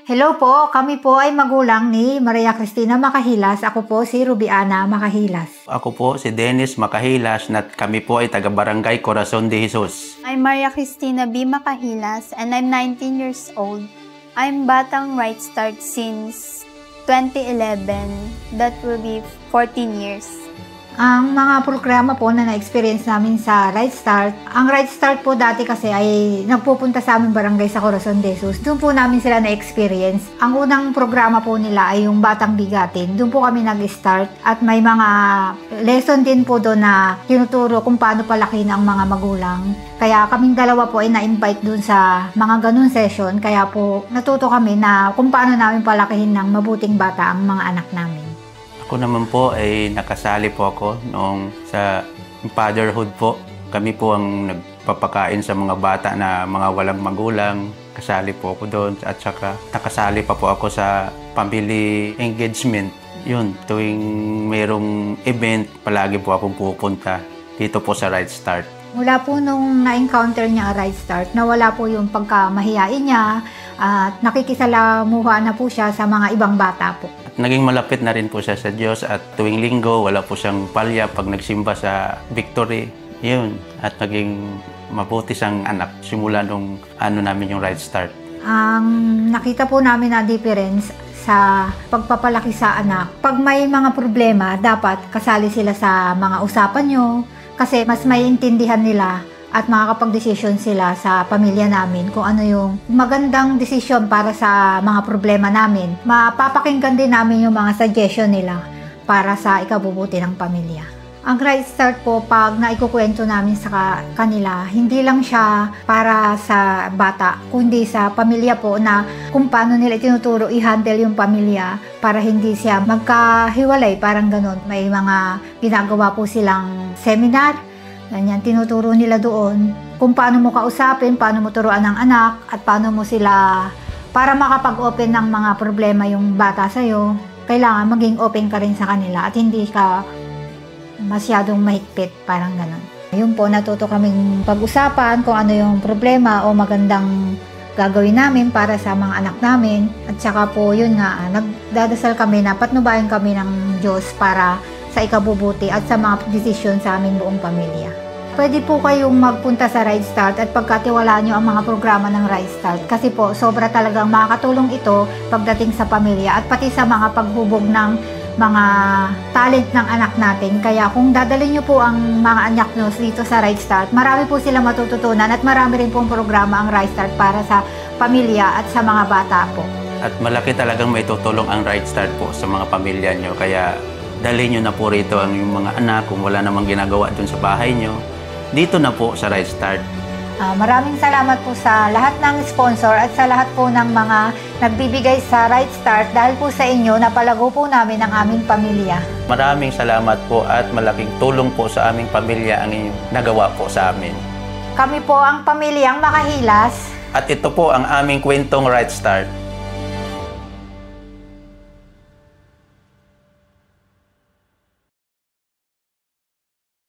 Hello po, kami po ay magulang ni Maria Cristina Macahilas. Ako po si Rubiana Macahilas. Ako po si Dennis Macahilas at kami po ay taga-barangay Corazon de Jesus. I'm Maria Cristina B. Macahilas and I'm 19 years old. I'm Batang Right Start since 2011. That will be 14 years. Ang mga programa po na na-experience namin sa Right Start, ang Right Start po dati kasi ay nagpupunta sa aming barangay sa Corazon de Jesus. Doon po namin sila na-experience. Ang unang programa po nila ay yung Batang Bigatin. Doon po kami nag-start at may mga lesson din po doon na tinuturo kung paano palakihin ang mga magulang. Kaya kaming dalawa po ay na-invite doon sa mga ganun session. Kaya po natuto kami na kung paano namin palakihin ng mabuting bata ang mga anak namin. Ako naman po ay nakasali po ako noong sa fatherhood po. Kami po ang nagpapakain sa mga bata na mga walang magulang. Kasali po ako doon at saka nakasali pa po ako sa family engagement. Yun, tuwing mayroong event, palagi po akong pupunta dito po sa Right Start. Mula po nung na-encounter niya ang Right Start, nawala po yung pagkamahiyain niya at nakikisalamuha na po siya sa mga ibang bata po. At naging malapit na rin po siya sa Diyos at tuwing linggo wala po siyang palya pag nagsimba sa Victory. Yun, at naging mabuti siyang anak simula nung namin yung Right Start. Ang nakita po namin na difference sa pagpapalaki sa anak, pag may mga problema, dapat kasali sila sa mga usapan nyo kasi mas may intindihan nila at makakapag-desisyon sila sa pamilya namin kung ano yung magandang desisyon para sa mga problema namin. Mapapakinggan din namin yung mga suggestion nila para sa ikabubuti ng pamilya. Ang Right Start po, pag naikukwento namin sa kanila, hindi lang siya para sa bata, kundi sa pamilya po na kung paano nila tinuturo i-handle yung pamilya para hindi siya magkahiwalay, parang ganun. May mga ginagawa po silang seminar, ganyan, tinuturo nila doon kung paano mo kausapin, paano mo turuan ng anak, at paano mo sila, para makapag-open ng mga problema yung bata sa'yo, kailangan maging open ka rin sa kanila at hindi ka masyadong mahigpit, parang gano'n. Yun po, natuto kaming pag-usapan kung ano yung problema o magandang gagawin namin para sa mga anak namin. At saka po, yun nga, nagdadasal kami na patnubayan kami ng Diyos para sa ikabubuti at sa mga desisyon sa aming buong pamilya. Pwede po kayong magpunta sa Right Start at pagkatiwalaan nyo ang mga programa ng Right Start kasi po sobra talagang makakatulong ito pagdating sa pamilya at pati sa mga paghubog ng mga talent ng anak natin. Kaya kung dadalhin nyo po ang mga anak nyo dito sa Right Start, marami po sila matututunan at marami rin pong programa ang Right Start para sa pamilya at sa mga bata po. At malaki talagang may tutulong ang Right Start po sa mga pamilya nyo. Kaya dalhin nyo na po rito ang yung mga anak kung wala namang ginagawa dun sa bahay nyo. Dito na po sa Right Start. Maraming salamat po sa lahat ng sponsor at sa lahat po ng mga nagbibigay sa Right Start dahil po sa inyo napalago po namin ang aming pamilya. Maraming salamat po at malaking tulong po sa aming pamilya ang inyong nagawa po sa amin. Kami po ang pamilyang Macahilas. At ito po ang aming kwentong Right Start.